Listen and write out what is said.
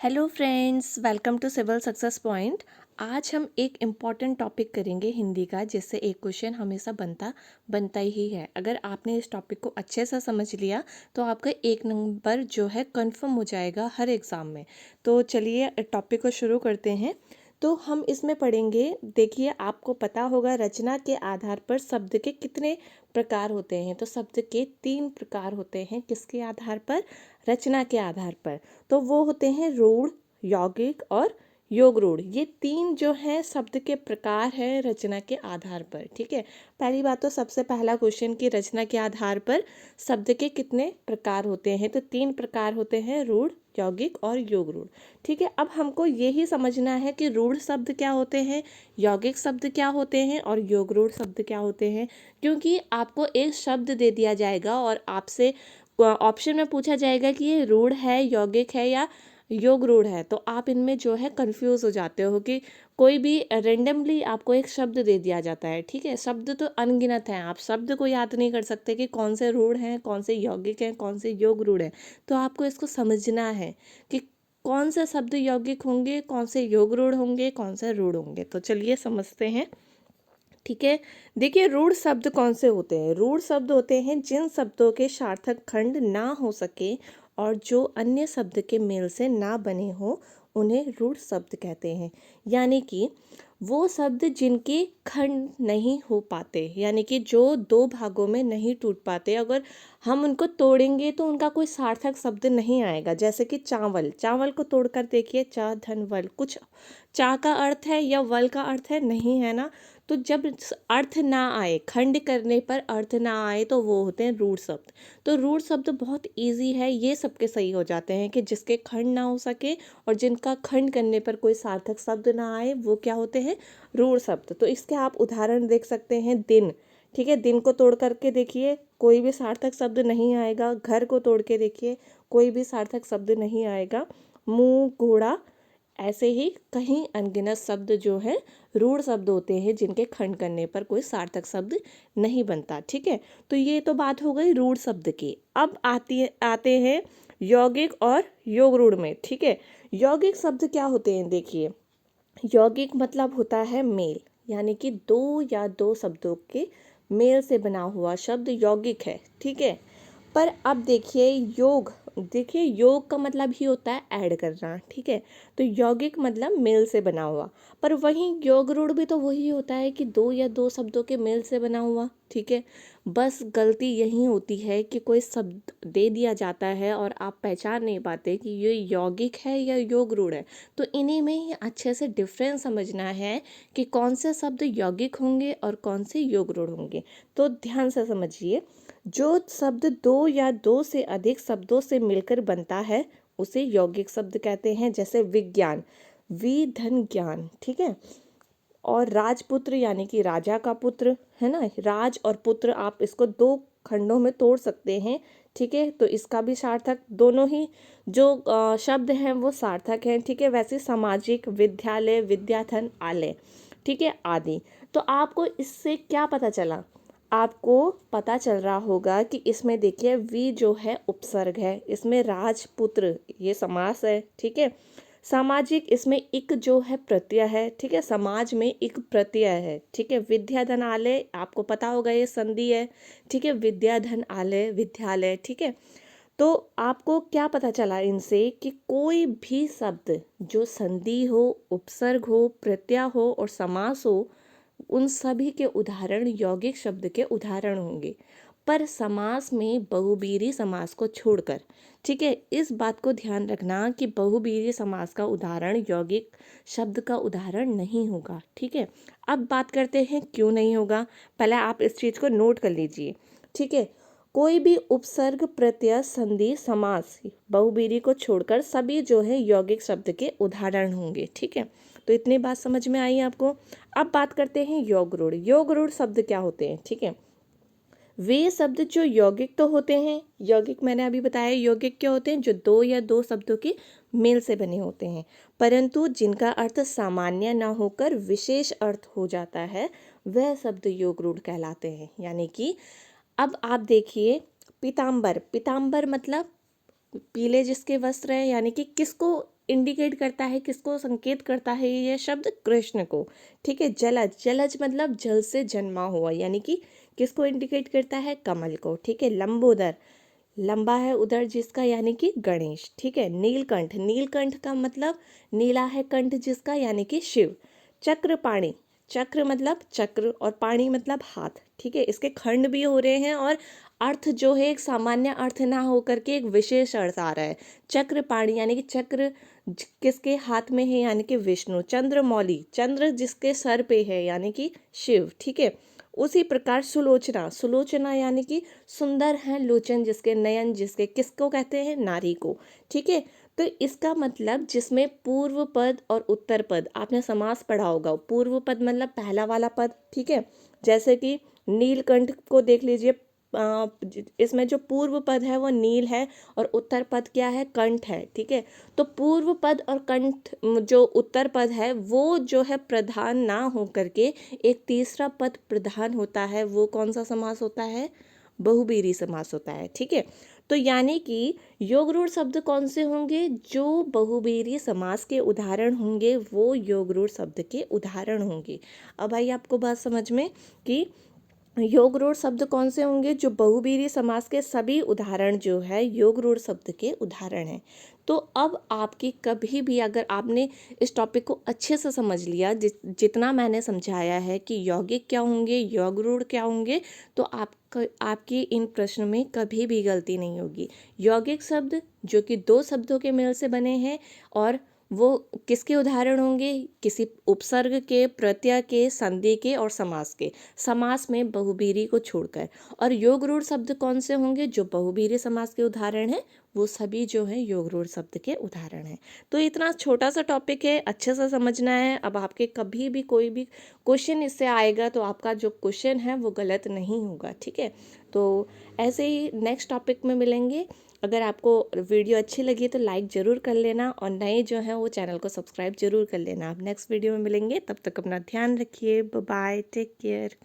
Hello friends, welcome to civil success point. आज हम एक इम्पॉर्टेंट टॉपिक करेंगे हिंदी का, जिससे एक क्वेश्चन हमेशा बनता ही है। अगर आपने इस टॉपिक को अच्छे से समझ लिया तो आपका एक नंबर जो है कंफर्म हो जाएगा हर एग्ज़ाम में। तो चलिए टॉपिक को शुरू करते हैं। तो हम इसमें पढ़ेंगे, देखिए आपको पता होगा रचना के आधार पर शब्द के कितने प्रकार होते हैं। तो शब्द के 3 प्रकार होते हैं। किसके आधार पर? रचना के आधार पर। तो वो होते हैं रूढ़, यौगिक और योग रूढ़। ये 3 जो हैं शब्द के प्रकार हैं रचना के आधार पर। ठीक है, पहली बात तो सबसे पहला क्वेश्चन कि रचना के आधार पर शब्द के कितने प्रकार होते हैं। तो 3 प्रकार होते हैं, रूढ़, यौगिक और योग रूढ़। ठीक है, अब हमको यही समझना है कि रूढ़ शब्द क्या होते हैं, यौगिक शब्द क्या होते हैं और योग रूढ़ शब्द क्या होते हैं। क्योंकि आपको एक शब्द दे दिया जाएगा और आपसे ऑप्शन में पूछा जाएगा कि ये रूढ़ है, यौगिक है या योग रूढ़ है। तो आप इनमें जो है कंफ्यूज हो जाते हो कि कोई भी रेंडमली आपको एक शब्द दे दिया जाता है। ठीक है, शब्द तो अनगिनत हैं, आप शब्द को याद नहीं कर सकते कि कौन से रूढ़ हैं, कौन से यौगिक हैं, कौन से योग रूढ़ हैं। तो आपको इसको समझना है कि कौन से शब्द यौगिक होंगे, कौन से योग रूढ़ होंगे, कौन से रूढ़ होंगे। तो चलिए समझते हैं। ठीक है, देखिए रूढ़ शब्द कौन से होते हैं। रूढ़ शब्द होते हैं जिन शब्दों के सार्थक खंड ना हो सके और जो अन्य शब्द के मेल से ना बने हो, उन्हें रूढ़ शब्द कहते हैं। यानी कि वो शब्द जिनके खंड नहीं हो पाते, यानी कि जो 2 भागों में नहीं टूट पाते, अगर हम उनको तोड़ेंगे तो उनका कोई सार्थक शब्द नहीं आएगा। जैसे कि चावल, चावल को तोड़कर देखिए, चा धन वल, कुछ चा का अर्थ है या वल का अर्थ है, नहीं है ना। तो जब अर्थ ना आए, खंड करने पर अर्थ ना आए, तो वो होते हैं रूढ़ शब्द। तो रूढ़ शब्द बहुत इजी है, ये सबके सही हो जाते हैं कि जिसके खंड ना हो सके और जिनका खंड करने पर कोई सार्थक शब्द ना आए, वो क्या होते हैं? रूढ़ शब्द। तो इसके आप उदाहरण देख सकते हैं, दिन। ठीक है, दिन को तोड़ करके देखिए, कोई भी सार्थक शब्द नहीं आएगा। घर को तोड़ के देखिए, कोई भी सार्थक शब्द नहीं आएगा। मुंह, घोड़ा, ऐसे ही कहीं अनगिनत शब्द जो है रूढ़ शब्द होते हैं जिनके खंड करने पर कोई सार्थक शब्द नहीं बनता। ठीक है, तो ये तो बात हो गई रूढ़ शब्द की। अब आते हैं यौगिक और योग रूढ़ में। ठीक है, यौगिक शब्द क्या होते हैं? देखिए, यौगिक मतलब होता है मेल, यानी कि 2 या 2 शब्दों के मेल से बना हुआ शब्द यौगिक है। ठीक है, पर अब देखिए योग, देखिए योग का मतलब ही होता है ऐड करना। ठीक है, तो यौगिक मतलब मेल से बना हुआ, पर वहीं योग रूढ़ भी तो वही होता है कि 2 या 2 शब्दों के मेल से बना हुआ। ठीक है, बस गलती यही होती है कि कोई शब्द दे दिया जाता है और आप पहचान नहीं पाते कि ये यौगिक है या योग रूढ़ है। तो इन्हीं में ही अच्छे से डिफरेंस समझना है कि कौन से शब्द यौगिक होंगे और कौन से योग रूढ़ होंगे। तो ध्यान से समझिए, जो शब्द 2 या 2 से अधिक शब्दों से मिलकर बनता है उसे यौगिक शब्द कहते हैं। जैसे विज्ञान, वि धन ज्ञान। ठीक है, और राजपुत्र यानी कि राजा का पुत्र, है ना। राज और पुत्र, आप इसको 2 खंडों में तोड़ सकते हैं। ठीक है, तो इसका भी सार्थक, दोनों ही जो शब्द हैं वो सार्थक हैं। ठीक है, वैसे सामाजिक, विद्यालय, विद्याधन, आलय, ठीक है, आदि। तो आपको इससे क्या पता चला? आपको पता चल रहा होगा कि इसमें देखिए वी जो है उपसर्ग है, इसमें राजपुत्र ये समास है। ठीक है, सामाजिक, इसमें इक जो है प्रत्यय है। ठीक है, समाज में इक प्रत्यय है। ठीक है, विद्याधन आलय, आपको पता होगा ये संधि है। ठीक है, विद्याधन आलय, विद्यालय। ठीक है, तो आपको क्या पता चला इनसे कि कोई भी शब्द जो संधि हो, उपसर्ग हो, प्रत्यय हो और समास हो, उन सभी के उदाहरण यौगिक शब्द के उदाहरण होंगे, पर समास में बहुब्रीहि समास को छोड़कर। ठीक है, इस बात को ध्यान रखना कि बहुब्रीहि समास का उदाहरण यौगिक शब्द का उदाहरण नहीं होगा। ठीक है, अब बात करते हैं क्यों नहीं होगा। पहले आप इस चीज़ को नोट कर लीजिए। ठीक है, कोई भी उपसर्ग, प्रत्यय, संधि, समास बहुब्रीहि को छोड़कर सभी जो है यौगिक शब्द के उदाहरण होंगे। ठीक है, तो इतनी बात समझ में आई आपको। अब बात करते हैं योग रूढ़। योग रूढ़ शब्द क्या होते हैं? ठीक है, वे शब्द जो यौगिक तो होते हैं, यौगिक मैंने अभी बताया यौगिक क्या होते हैं, जो 2 या 2 शब्दों के मेल से बने होते हैं, परंतु जिनका अर्थ सामान्य ना होकर विशेष अर्थ हो जाता है, वह शब्द योग रूढ़ कहलाते हैं। यानी कि अब आप देखिए, पीताम्बर, पीताम्बर मतलब पीले जिसके वस्त्र हैं, यानी कि किसको इंडिकेट करता है, किसको संकेत करता है ये शब्द? कृष्ण को। ठीक है। जलज, जलज मतलब जल से जन्मा हुआ, यानी कि किसको इंडिकेट करता है? कमल को। ठीक है। लंबोदर, लंबा है उधर जिसका, यानी कि गणेश। ठीक है। नीलकंठ, नीलकंठ का मतलब नीला है कंठ जिसका, यानी कि शिव। चक्रपाणी, चक्र मतलब चक्र और पाणी मतलब हाथ। ठीक है। इसके खंड भी हो रहे हैं और अर्थ जो है एक सामान्य अर्थ ना होकर के एक विशेष अर्थ आ रहा है। चक्रपाणी यानी कि चक्र किसके हाथ में है? यानी कि विष्णु। चंद्रमौली, चंद्र जिसके सर पे है, यानी कि शिव। ठीक है। उसी प्रकार सुलोचना, सुलोचना यानी कि सुंदर है लोचन जिसके, नयन जिसके, किसको कहते हैं? नारी को। ठीक है। तो इसका मतलब जिसमें पूर्व पद और उत्तर पद, आपने समास पढ़ा होगा। पूर्व पद मतलब पहला वाला पद। ठीक है। जैसे कि नीलकंठ को देख लीजिए, इसमें जो पूर्व पद है वो नील है और उत्तर पद क्या है? कंठ है। ठीक है। तो पूर्व पद और कंठ जो उत्तर पद है वो जो है प्रधान ना हो करके एक तीसरा पद प्रधान होता है, वो कौन सा समास होता है? बहुब्रीहि समास होता है। ठीक है। तो यानी कि योग रूढ़ शब्द कौन से होंगे? जो बहुब्रीहि समास के उदाहरण होंगे वो योग रूढ़ शब्द के उदाहरण होंगे। अब आई आपको बात समझ में कि योग रूढ़ शब्द कौन से होंगे? जो बहुब्रीहि समास के सभी उदाहरण जो है योग रूढ़ शब्द के उदाहरण हैं। तो अब आपकी कभी भी अगर आपने इस टॉपिक को अच्छे से समझ लिया, जितना मैंने समझाया है कि यौगिक क्या होंगे, योग रूढ़ क्या होंगे, तो आपकी इन प्रश्न में कभी भी गलती नहीं होगी। यौगिक शब्द जो कि दो शब्दों के मेल से बने हैं और वो किसके उदाहरण होंगे? किसी उपसर्ग के, प्रत्यय के, संधि के और समास के, समास में बहुब्रीहि को छोड़कर। और योग रूढ़ शब्द कौन से होंगे? जो बहुब्रीहि समास के उदाहरण हैं वो सभी जो है योग रूढ़ शब्द के उदाहरण हैं। तो इतना छोटा सा टॉपिक है, अच्छे से समझना है। अब आपके कभी भी कोई भी क्वेश्चन इससे आएगा तो आपका जो क्वेश्चन है वो गलत नहीं होगा। ठीक है। तो ऐसे ही नेक्स्ट टॉपिक में मिलेंगे। अगर आपको वीडियो अच्छी लगी तो लाइक ज़रूर कर लेना और नए जो हैं वो चैनल को सब्सक्राइब ज़रूर कर लेना। आप नेक्स्ट वीडियो में मिलेंगे, तब तक अपना ध्यान रखिए। Bye bye, take care.